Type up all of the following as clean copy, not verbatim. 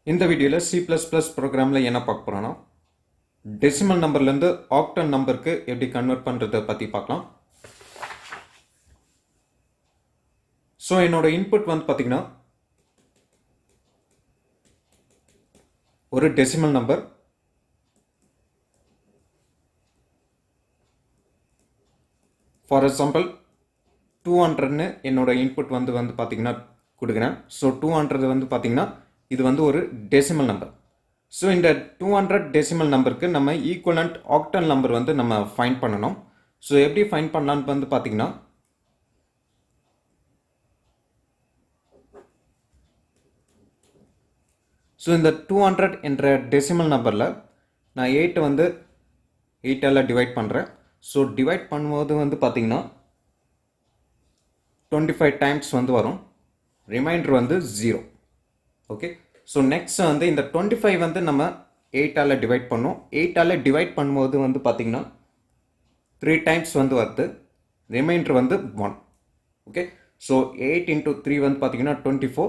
இந்த வீடியோவில் C++ ப்ரோக்ராமில் என்ன பார்க்க போகிறோன்னா டெசிமல் நம்பர்லேருந்து ஆக்டல் நம்பருக்கு எப்படி கன்வெர்ட் பண்ணுறதை பற்றி பார்க்கலாம். ஸோ என்னோட இன்புட் வந்து பார்த்திங்கன்னா ஒரு டெசிமல் நம்பர். ஃபார் எக்ஸாம்பிள் 200ன்னு என்னோட இன்புட் வந்து பார்த்திங்கன்னா கொடுக்குறேன். ஸோ 200 வந்து பார்த்திங்கன்னா இது வந்து ஒரு டெசிமல் நம்பர். ஸோ இந்த 200 டெசிமல் நம்பருக்கு நம்ம ஈக்குவலண்ட் ஆக்டல் நம்பர் வந்து நம்ம ஃபைண்ட் பண்ணணும். ஸோ எப்படி ஃபைண்ட் பண்ணலான்னு வந்து பார்த்திங்கன்னா ஸோ இந்த 200 என்ற டெசிமல் நம்பரில் நான் 8 வந்து 8ஆல் டிவைட் பண்ணுறேன். ஸோ டிவைட் பண்ணும்போது வந்து பார்த்திங்கன்னா 25 டைம்ஸ் வந்து வரும். ரிமைண்டர் வந்து 0. ஓகே, ஸோ நெக்ஸ்ட் வந்து இந்த 25 வந்து நம்ம 8ஆல் டிவைட் பண்ணோம். 8ஆல் டிவைட் பண்ணும்போது வந்து பார்த்திங்கன்னா 3 டைம்ஸ் வந்து வருது. ரிமைண்டர் வந்து 1. ஓகே, ஸோ 8 into 3 வந்து பார்த்திங்கன்னா 24.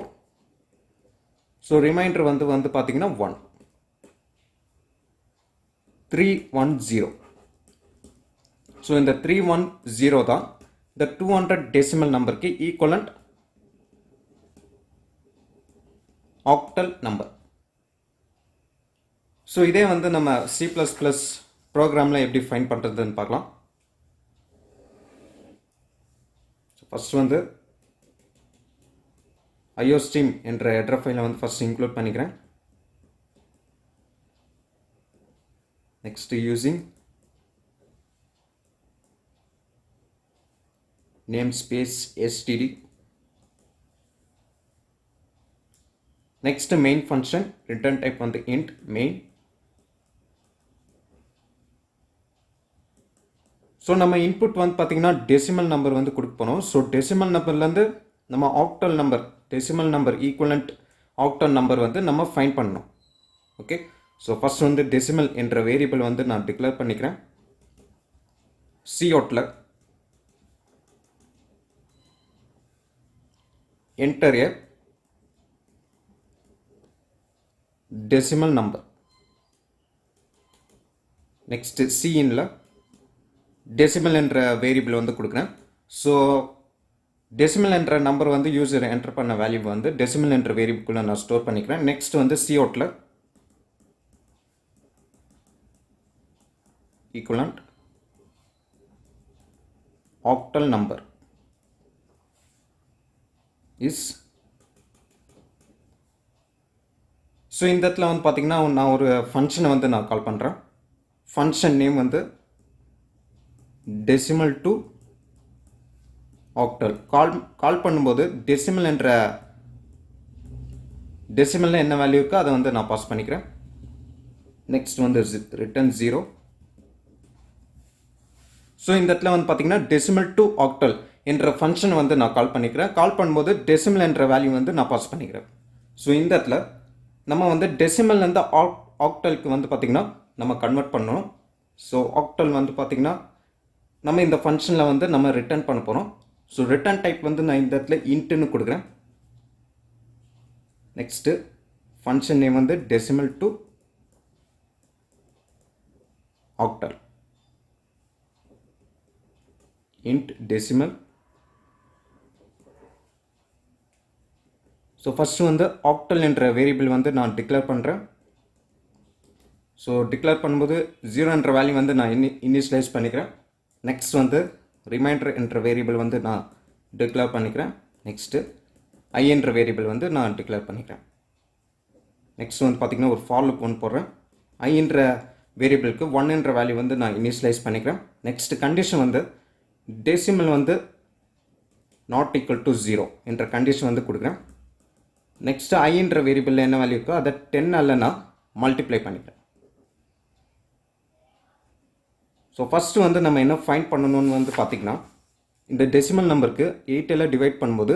ஸோ ரிமைண்டர் வந்து பார்த்திங்கன்னா 1. 310. ஸோ இந்த 310 தான் இந்த 200 டெசிமல் நம்பருக்கு ஈக்குவலண்ட் ஆக்டல் நம்பர். ஸோ இதே வந்து நம்ம C++ ப்ரோக்ராமில் எப்படி ஃபைண்ட் பண்ணுறதுன்னு பார்க்கலாம். ஃபஸ்ட் வந்து iostream என்ற ஹெடர் ஃபைலை வந்து ஃபஸ்ட் இன்க்ளூட் பண்ணிக்கிறேன். Next using namespace std. Next main function return type வந்து int main. ஸோ நம்ம இன்புட் வந்து பார்த்திங்கன்னா டெசிமல் நம்பர் வந்து கொடுக்க போனோம். ஸோ டெசிமல் நம்பர்லேருந்து நம்ம octal number, decimal number equivalent octal number வந்து நம்ம ஃபைண்ட் பண்ணணும். ஓகே, ஸோ ஃபஸ்ட் வந்து டெசிமல் என்ற வேரியபிள் வந்து நான் டிக்ளேர் பண்ணிக்கிறேன். coutல enter a decimal number. Next cinல decimal என்ற வேரியபிள் வந்து கொடுக்குறேன். ஸோ டெசிமல் என்ற நம்பர் வந்து யூசர் என்டர் பண்ண வேல்யூ வந்து டெசிமல் என்ற வேரியபிள்குள்ளே நான் ஸ்டோர் பண்ணிக்கிறேன். நெக்ஸ்ட் வந்து coutல equivalent octal number is. So இந்த இடத்துல வந்து பார்த்திங்கன்னா நான் ஒரு ஃபங்க்ஷனை வந்து நான் கால் பண்ணுறேன். ஃபங்க்ஷன் நேம் வந்து டெசிமல் டு ஆக்டல். கால் பண்ணும்போது டெசிமல் என்ற டெசிமலில் என்ன வேல்யூ இருக்கோ அதை வந்து நான் பாஸ் பண்ணிக்கிறேன். நெக்ஸ்ட் வந்து ரிட்டர்ன் 0. ஸோ இந்த இடத்துல வந்து பார்த்திங்கன்னா டெசிமல் டு ஆக்டல் என்ற ஃபங்க்ஷன் வந்து நான் கால் பண்ணிக்கிறேன். கால் பண்ணும்போது டெசிமல் என்ற வேல்யூ வந்து நான் பாஸ் பண்ணிக்கிறேன். ஸோ இந்த இடத்துல நம்ம வந்து டெசிமல்லேருந்து ஆக்டலுக்கு வந்து பார்த்திங்கன்னா நம்ம கன்வெர்ட் பண்ணணும். ஸோ ஆக்டல் வந்து பார்த்திங்கன்னா நம்ம இந்த ஃபங்க்ஷனில் வந்து நம்ம ரிட்டர்ன் பண்ண போகிறோம். ஸோ ரிட்டர்ன் டைப் வந்து நான் இந்த இடத்துல இன்ட்டுன்னு கொடுக்குறேன். நெக்ஸ்ட்டு ஃபங்க்ஷன் நேம் வந்து decimal to octal int decimal. So first வந்து ஆக்டல் என்ற வேரியபிள் வந்து நான் டிக்ளேர் பண்ணுறேன். ஸோ டிக்ளேர் பண்ணும்போது 0 என்ற வேல்யூ வந்து நான் இனிஷியலைஸ் பண்ணிக்கிறேன். நெக்ஸ்ட் வந்து ரிமைண்டர் என்ற வேரியபிள் வந்து நான் டிக்ளேர் பண்ணிக்கிறேன். நெக்ஸ்ட்டு I என்ற வேரியபிள் வந்து நான் டிக்ளேர் பண்ணிக்கிறேன். நெக்ஸ்ட் வந்து பார்த்திங்கன்னா ஒரு ஃபார் லூப் ஒன்று போடுறேன். I என்ற வேரியபிளுக்கு 1 என்ற வேல்யூ வந்து நான் இனிஷியலைஸ் பண்ணிக்கிறேன். நெக்ஸ்ட் கண்டிஷன் வந்து டெசிமல் வந்து நாட் ஈக்குவல் டு 0 என்ற கண்டிஷன் வந்து கொடுக்குறேன். நெக்ஸ்ட் I என்ற வேரியபிளில் என்ன வேல்யூ இருக்கோ அதை 10ஆல் நான் மல்டிப்ளை பண்ணிக்கிறேன். ஸோ ஃபஸ்ட்டு வந்து நம்ம என்ன ஃபைண்ட் பண்ணணும்னு வந்து பார்த்திங்கன்னா இந்த டெசிமல் நம்பருக்கு 8ஆல் டிவைட் பண்ணும்போது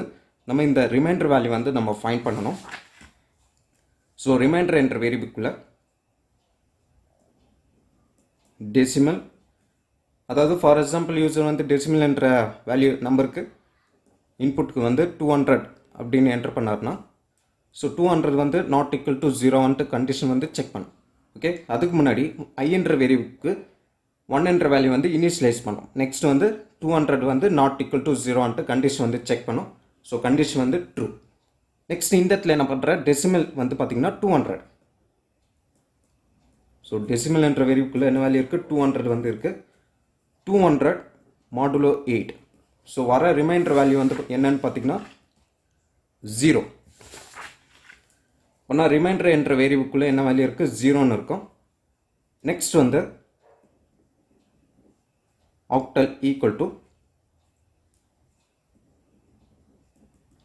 நம்ம இந்த ரிமைண்டர் வேல்யூ வந்து நம்ம ஃபைண்ட் பண்ணணும். ஸோ ரிமைண்டர் என்ற வேரியபிள்குள்ளே டெசிமல், அதாவது ஃபார் எக்ஸாம்பிள் யூசர் வந்து டெசிமல் என்ற வேல்யூ நம்பருக்கு இன்புட்டுக்கு வந்து 200 அப்படின்னு என்டர் பண்ணார்னா ஸோ 200 வந்து நாட் ஈக்குவல் டு 0 கண்டிஷன் வந்து செக் பண்ணும். ஓகே, அதுக்கு முன்னாடி I என்ற வேரியபிளுக்கு 1 என்ற வேல்யூ வந்து இனிஷியலைஸ் பண்ணும். நெக்ஸ்ட் வந்து 200 வந்து நாட் ஈக்குவல் டு 0 கண்டிஷன் வந்து செக் பண்ணும். ஸோ கண்டிஷன் வந்து ட்ரூ. நெக்ஸ்ட் இந்த இடத்துல என்ன பண்ணுற, டெசிமல் வந்து பார்த்தீங்கன்னா 200. ஸோ டெசிமல் என்ற வேரியபிளுக்குள்ள என்ன வேல்யூ இருக்குது, 200 வந்து இருக்குது. 200 மாடுலோ 8. ஸோ வர ரிமைண்டர் வேல்யூ வந்து என்னன்னு பார்த்தீங்கன்னா 0. ஒன்றா ரிமைண்டர் என்ற வேரியபிளுக்குள்ளே என்ன வேல்யூ இருக்குது, 0ன்னு இருக்கும். நெக்ஸ்ட் வந்து octal equal to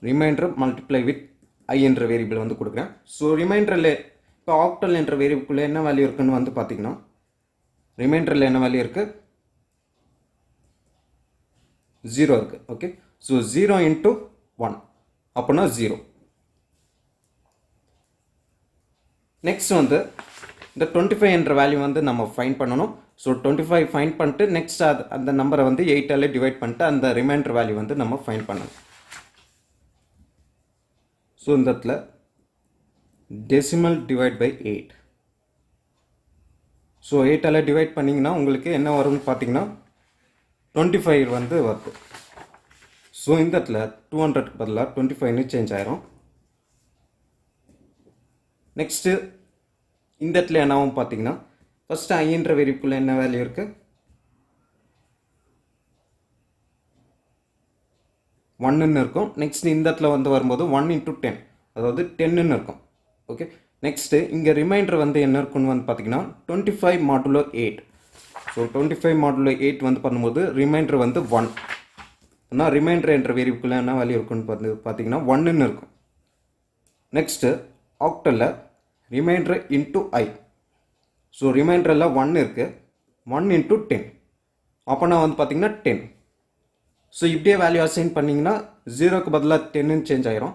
reminder multiply with I என்ற வேரியபிள் வந்து கொடுக்குறேன். ஸோ ரிமைண்டரில் இப்போ ஆக்டல் என்ற வேரியபிளுக்குள்ளே என்ன வேல்யூ இருக்குன்னு வந்து பார்த்தீங்கன்னா ரிமைண்டரில் என்ன வேல்யூ இருக்குது, 0 இருக்குது. ஓகே, ஸோ 0 × 1 அப்படின்னா 0. நெக்ஸ்ட் வந்து இந்த 25 என்ற வேல்யூ வந்து நம்ம ஃபைண்ட் பண்ணணும். ஸோ 25 ஃபைண்ட் பண்ணிட்டு நெக்ஸ்ட் அந்த நம்பரை வந்து 8ஆல் டிவைட் பண்ணிட்டு அந்த ரிமைண்டர் வேல்யூ வந்து நம்ம ஃபைண்ட் பண்ணணும். ஸோ இந்த இடத்துல டெசிமல் டிவைட் பை 8. ஸோ 8ஆல் டிவைட் பண்ணிங்கன்னா உங்களுக்கு என்ன வரும்னு பார்த்தீங்கன்னா 25 வந்து வருது. ஸோ இந்த இடத்துல 200க்கு பதிலாக 25ன்னு சேஞ்ச் ஆயிரும். நெக்ஸ்ட்டு இந்த இடத்துல என்னாவும் பார்த்தீங்கன்னா ஃபஸ்ட்டு I என்ற வேரியபிளுக்குள்ள என்ன வேல்யூ இருக்குது, 1ன்னு இருக்கும். நெக்ஸ்ட் இந்த இடத்துல வந்து வரும்போது 1 × 10, அதாவது 10ன்னு இருக்கும். ஓகே, நெக்ஸ்ட்டு இங்கே ரிமைண்டர் வந்து என்ன இருக்குன்னு வந்து பார்த்தீங்கன்னா 25 மாடுலோ 8. ஸோ 25 மாடுலோ 8 வந்து பண்ணும்போது ரிமைண்டர் வந்து 1. ஆனால் ரிமைண்டர் என்ற வேரியபிளுக்குள்ள என்ன வேல்யூ இருக்குன்னு வந்து பார்த்தீங்கன்னா 1ன்னு இருக்கும். நெக்ஸ்ட்டு ஆக்டலில் ரிமைண்டர் இன்ட்டு I. ஸோ ரிமைண்டரில் 1 இருக்குது, 1 × 10 அப்போனா வந்து பார்த்தீங்கன்னா 10. ஸோ இப்படியே வேல்யூ அசைன் பண்ணிங்கன்னா 0க்கு பதிலாக 10ன்னு சேஞ்ச் ஆகிரும்.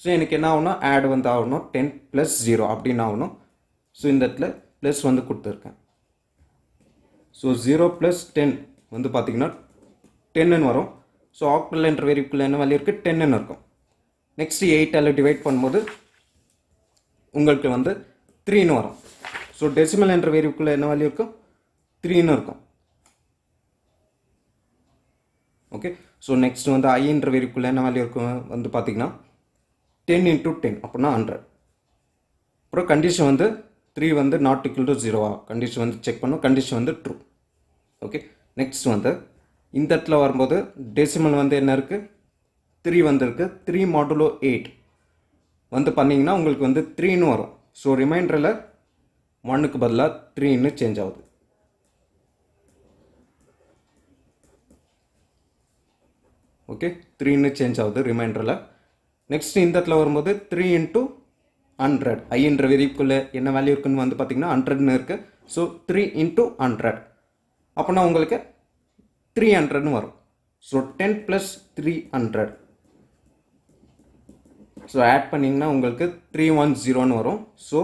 ஸோ எனக்கு என்ன ஆகணும், ஆட் வந்து ஆகணும் 10 + 0 அப்படின்னு ஆகணும். ஸோ இந்த இடத்துல ப்ளஸ் வந்து கொடுத்துருக்கேன். ஸோ 0 + 10 வந்து பார்த்தீங்கன்னா 10ன்னு வரும். ஸோ ஆக்டல் என்ற வேரியபிளுக்குள்ள என்ன வேல்யூ இருக்குது, 10ன்னு இருக்கும். நெக்ஸ்ட் 8ஆல் டிவைட் பண்ணும்போது உங்களுக்கு வந்து 3ன்னு வரும். ஸோ டெசிமல் என்ற வேரியபிளுக்குள்ள என்ன வேல்யூ இருக்கும், 3ன்னு இருக்கும். ஓகே, ஸோ நெக்ஸ்ட் வந்து I என்ற வேரியபிளுக்குள்ள என்ன வேல்யூ இருக்கும் வந்து பார்த்தீங்கன்னா 10 × 10 அப்படின்னா 100. அப்புறம் கண்டிஷன் வந்து 3 வந்து நாட் ஈக்குவல் டு 0 கண்டிஷன் வந்து செக் பண்ணும். கண்டிஷன் வந்து ட்ரூ. ஓகே, நெக்ஸ்ட் வந்து இந்த இடத்துல வரும்போது டெசிமல் வந்து என்ன இருக்குது, 3 வந்து இருக்குது. 3 மாடுலோ 8 வந்து பண்ணிங்கன்னா உங்களுக்கு வந்து 3ன்னு வரும். ஸோ ரிமைண்டரில் 1க்கு பதிலாக 3ன்னு சேஞ்ச் ஆகுது. ஓகே, 3ன்னு சேஞ்ச் ஆகுது ரிமைண்டரில். நெக்ஸ்ட் இந்த இடத்துல வரும்போது 3 × 100. I என்ற வேரியபிளுக்குள்ள என்ன வேல்யூ இருக்குன்னு வந்து பார்த்தீங்கன்னா 100ன்னு இருக்குது. ஸோ 3 × 100 அப்போனா உங்களுக்கு 300ன்னு வரும். ஸோ 10 + 300. ஸோ ஆட் பண்ணிங்கன்னா உங்களுக்கு 310ன்னு வரும். ஸோ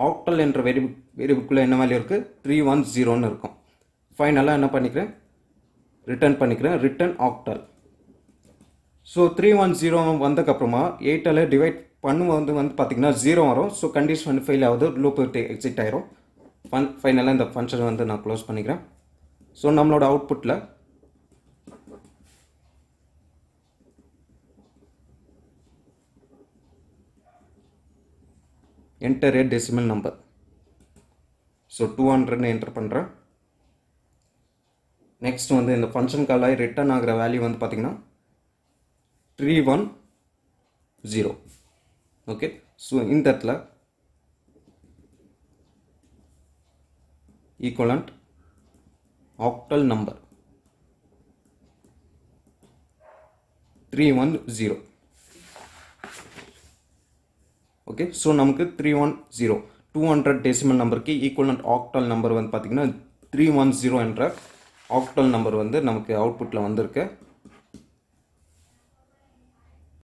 ஆக்டல் என்ற வேரியபிளுக்குள்ள என்ன வேல்யூ இருக்குது, 310ன்னு இருக்கும். ஃபைனலாக என்ன பண்ணிக்கிறேன், ரிட்டர்ன் பண்ணிக்கிறேன், ரிட்டர்ன் ஆக்டல். ஸோ 310 வந்ததுக்கப்புறமா 8ஆல் டிவைட் பண்ணும்போது வந்து பார்த்தீங்கன்னா 0 வரும். ஸோ கண்டிஷன் வந்து ஃபெயில் ஆகுது, லூப் எக்ஸிட் ஆயிரும். ஃபைனலாக இந்த ஃபங்க்ஷன் வந்து நான் க்ளோஸ் பண்ணிக்கிறேன். ஸோ நம்மளோட அவுட்புட்டில் என்டர் ஏ டெசிமல் நம்பர். ஸோ 200ன்னு என்டர் பண்ணுறேன். நெக்ஸ்ட் வந்து இந்த ஃபங்க்ஷன் கால் ஆகி ரிட்டர்ன் ஆகிற வேல்யூ வந்து பார்த்தீங்கன்னா 310. ஓகே, ஸோ இந்த இடத்துல equivalent octal number 310. Okay, so நமக்கு 310 200 டெசிமல் நம்பருக்கு ஈக்குவலண்ட் ஆக்டல் நம்பர் வந்து பார்த்தீங்கன்னா 310 என்ற ஆக்டல் நம்பர் வந்து நமக்கு அவுட்புட்டில் வந்திருக்கு.